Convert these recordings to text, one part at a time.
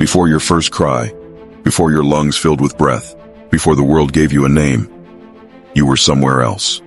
Before your first cry, before your lungs filled with breath, before the world gave you a name, you were somewhere else.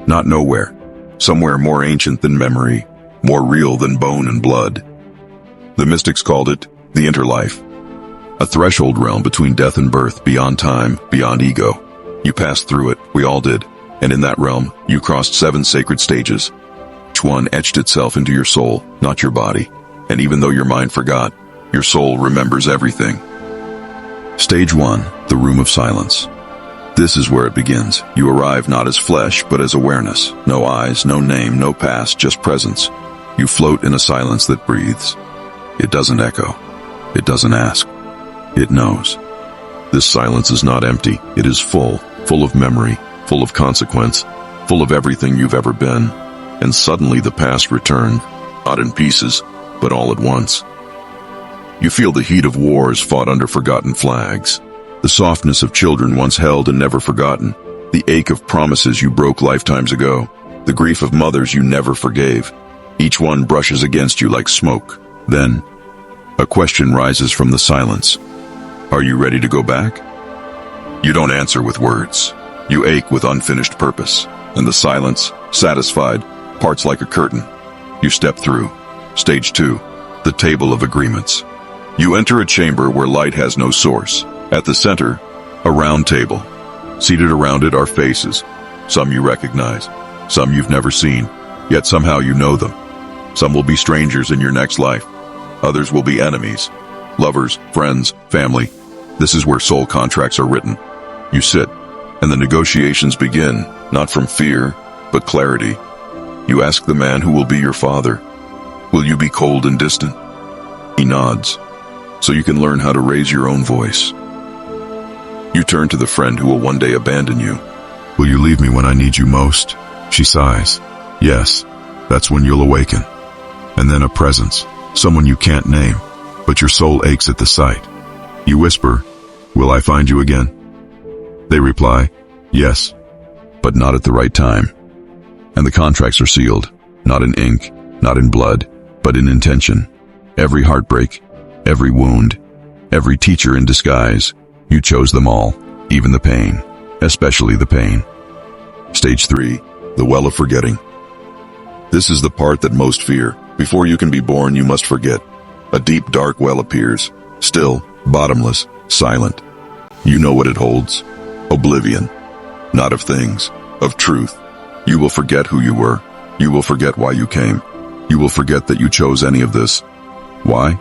Not nowhere. Somewhere more ancient than memory, more real than bone and blood. The mystics called it the interlife. A threshold realm between death and birth, beyond time, beyond ego. You passed through it, we all did, and in that realm, you crossed 7 sacred stages. Each one etched itself into your soul, not your body. And even though your mind forgot, your soul remembers everything. Stage 1, the room of silence. This is where it begins. You arrive not as flesh, but as awareness. No eyes, no name, no past, just presence. You float in a silence that breathes. It doesn't echo. It doesn't ask. It knows. This silence is not empty. It is full of memory, full of consequence, full of everything you've ever been. And suddenly the past returned, not in pieces, but all at once. You feel the heat of wars fought under forgotten flags, the softness of children once held and never forgotten, the ache of promises you broke lifetimes ago, the grief of mothers you never forgave. Each one brushes against you like smoke. Then, a question rises from the silence. Are you ready to go back? You don't answer with words. You ache with unfinished purpose, and the silence, satisfied, parts like a curtain. You step through. Stage 2, the table of agreements. You enter a chamber where light has no source. At the center, a round table. Seated around it are faces. Some you recognize, some you've never seen, yet somehow you know them. Some will be strangers in your next life. Others will be enemies, lovers, friends, family. This is where soul contracts are written. You sit, and the negotiations begin, not from fear, but clarity. You ask the man who will be your father, will you be cold and distant? He nods, so you can learn how to raise your own voice. You turn to the friend who will one day abandon you. Will you leave me when I need you most? She sighs. Yes, that's when you'll awaken. And then a presence, someone you can't name, but your soul aches at the sight. You whisper, will I find you again? They reply, yes, but not at the right time. And the contracts are sealed, not in ink, not in blood, but in intention. Every heartbreak, every wound, every teacher in disguise, you chose them all, even the pain, especially the pain. Stage 3, the well of forgetting. This is the part that most fear. Before you can be born, you must forget. A deep, dark well appears, still, bottomless, silent. You know what it holds. Oblivion. Not of things, of truth. You will forget who you were. You will forget why you came. You will forget that you chose any of this. Why?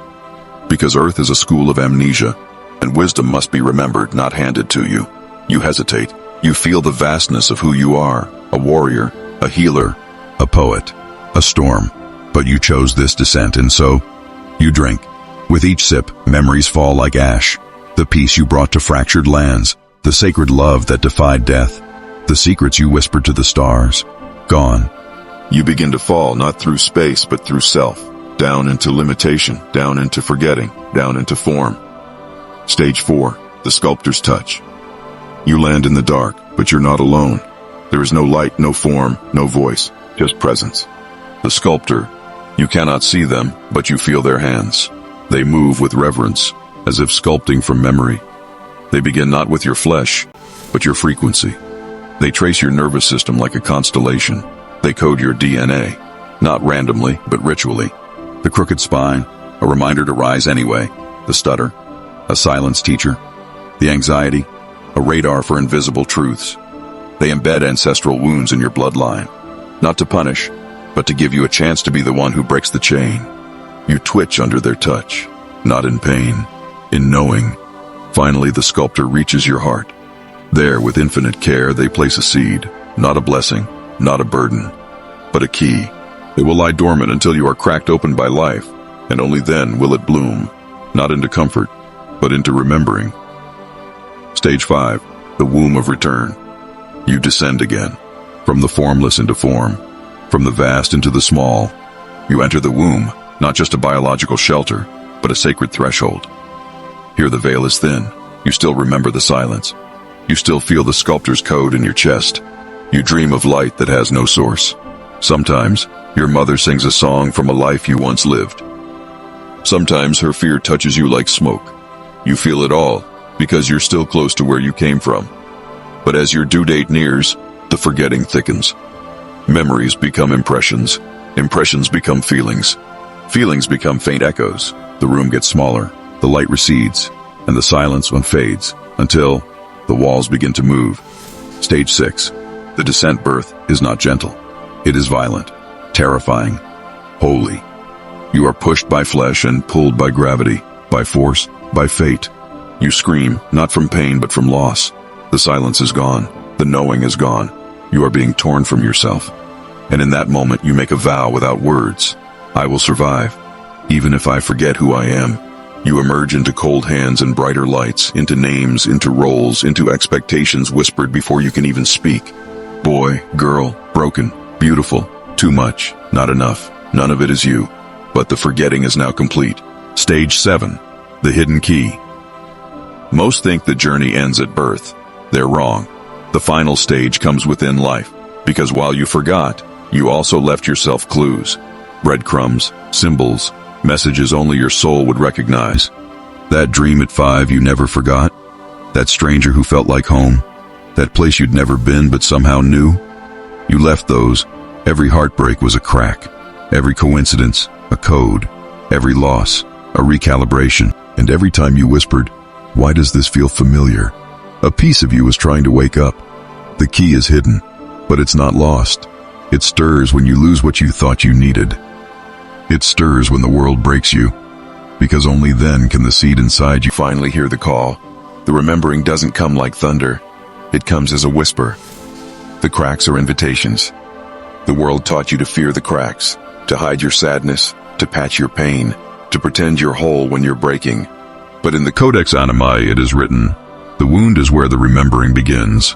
Because Earth is a school of amnesia, and wisdom must be remembered, not handed to you. You hesitate. You feel the vastness of who you are, a warrior, a healer, a poet, a storm. But you chose this descent, and so, you drink. With each sip, memories fall like ash. The peace you brought to fractured lands, the sacred love that defied death, the secrets you whispered to the stars, gone. You begin to fall, not through space, but through self. Down into limitation, down into forgetting, down into form. Stage 4, the sculptor's touch. You land in the dark, but you're not alone. There is no light, no form, no voice, just presence. The sculptor, you cannot see them, but you feel their hands. They move with reverence, as if sculpting from memory. They begin not with your flesh, but your frequency. They trace your nervous system like a constellation. They code your DNA, not randomly, but ritually. The crooked spine, a reminder to rise anyway. The stutter, a silence teacher. The anxiety, a radar for invisible truths. They embed ancestral wounds in your bloodline, not to punish, but to give you a chance to be the one who breaks the chain. You twitch under their touch, not in pain, in knowing. Finally, the sculptor reaches your heart. There, with infinite care, they place a seed, not a blessing, not a burden, but a key. It will lie dormant until you are cracked open by life, and only then will it bloom, not into comfort, but into remembering. Stage 5, the womb of return. You descend again, from the formless into form, from the vast into the small. You enter the womb, not just a biological shelter, but a sacred threshold. Here the veil is thin. You still remember the silence. You still feel the sculptor's code in your chest. You dream of light that has no source. Sometimes, your mother sings a song from a life you once lived. Sometimes her fear touches you like smoke. You feel it all, because you're still close to where you came from. But as your due date nears, the forgetting thickens. Memories become impressions. Impressions become feelings. Feelings become faint echoes. The room gets smaller, the light recedes, and the silence fades, until the walls begin to move. Stage 6. The descent birth is not gentle. It is violent, terrifying, holy. You are pushed by flesh and pulled by gravity, by force, by fate. You scream, not from pain but from loss. The silence is gone. The knowing is gone. You are being torn from yourself. And in that moment you make a vow without words. I will survive, even if I forget who I am. You emerge into cold hands and brighter lights, into names, into roles, into expectations whispered before you can even speak. Boy, girl, broken, beautiful, too much, not enough, none of it is you. But the forgetting is now complete. Stage 7. The hidden key. Most think the journey ends at birth. They're wrong. The final stage comes within life, because while you forgot, you also left yourself clues. Breadcrumbs, symbols, messages only your soul would recognize. That dream at 5 you never forgot? That stranger who felt like home? That place you'd never been but somehow knew? You left those. Every heartbreak was a crack. Every coincidence, a code. Every loss, a recalibration. And every time you whispered, "Why does this feel familiar?" a piece of you was trying to wake up. The key is hidden, but it's not lost. It stirs when you lose what you thought you needed. It stirs when the world breaks you, because only then can the seed inside you finally hear the call. The remembering doesn't come like thunder. It comes as a whisper. The cracks are invitations. The world taught you to fear the cracks, to hide your sadness, to patch your pain, to pretend you're whole when you're breaking. But in the Codex Animae it is written, the wound is where the remembering begins.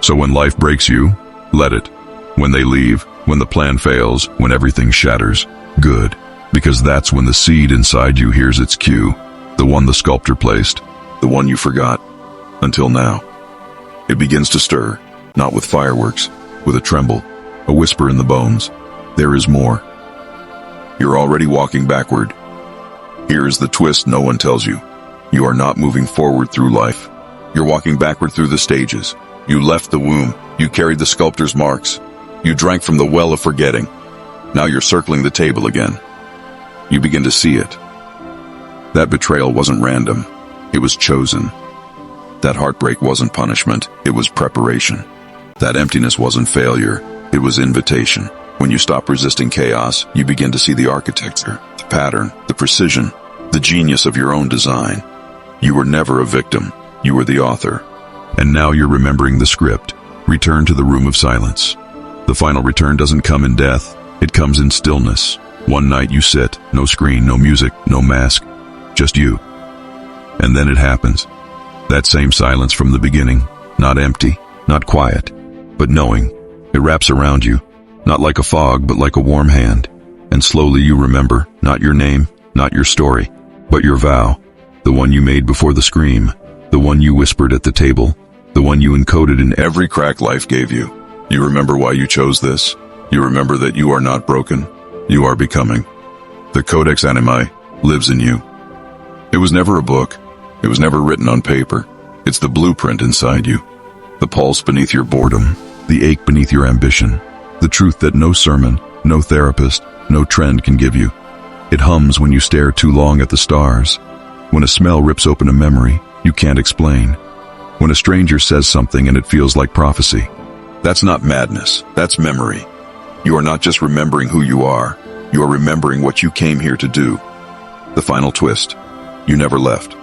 So when life breaks you, let it. When they leave, when the plan fails, when everything shatters, good. Because that's when the seed inside you hears its cue, the one the sculptor placed, the one you forgot, until now. It begins to stir, not with fireworks, with a tremble, a whisper in the bones. There is more. You're already walking backward. Here is the twist no one tells you. You are not moving forward through life. You're walking backward through the stages. You left the womb. You carried the sculptor's marks. You drank from the well of forgetting. Now you're circling the table again. You begin to see it. That betrayal wasn't random. It was chosen. That heartbreak wasn't punishment. It was preparation. That emptiness wasn't failure. It was invitation. When you stop resisting chaos, you begin to see the architecture, the pattern, the precision, the genius of your own design. You were never a victim. You were the author. And now you're remembering the script. Return to the room of silence. The final return doesn't come in death. It comes in stillness. One night you sit, no screen, no music, no mask, just you. And then it happens. That same silence from the beginning, not empty, not quiet, but knowing. It wraps around you, not like a fog, but like a warm hand. And slowly you remember, not your name, not your story, but your vow. The one you made before the scream, the one you whispered at the table, the one you encoded in every crack life gave you. You remember why you chose this? You remember that you are not broken. You are becoming. The Codex Animae lives in you. It was never a book. It was never written on paper. It's the blueprint inside you. The pulse beneath your boredom. The ache beneath your ambition. The truth that no sermon, no therapist, no trend can give you. It hums when you stare too long at the stars. When a smell rips open a memory you can't explain. When a stranger says something and it feels like prophecy. That's not madness. That's memory. You are not just remembering who you are. You are remembering what you came here to do. The final twist. You never left.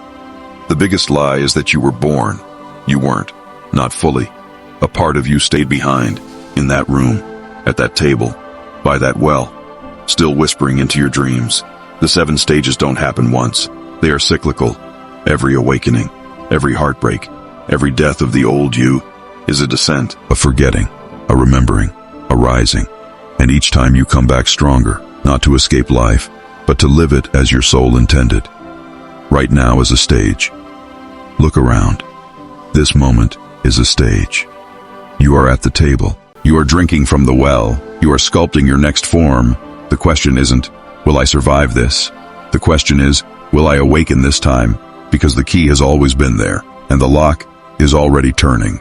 The biggest lie is that you were born. You weren't. Not fully. A part of you stayed behind, in that room, at that table, by that well, still whispering into your dreams. The 7 stages don't happen once. They are cyclical. Every awakening, every heartbreak, every death of the old you is a descent, a forgetting, a remembering, a rising. And each time you come back stronger, not to escape life, but to live it as your soul intended. Right now is a stage. Look around. This moment is a stage. You are at the table. You are drinking from the well. You are sculpting your next form. The question isn't, will I survive this? The question is, will I awaken this time? Because the key has always been there, and the lock is already turning.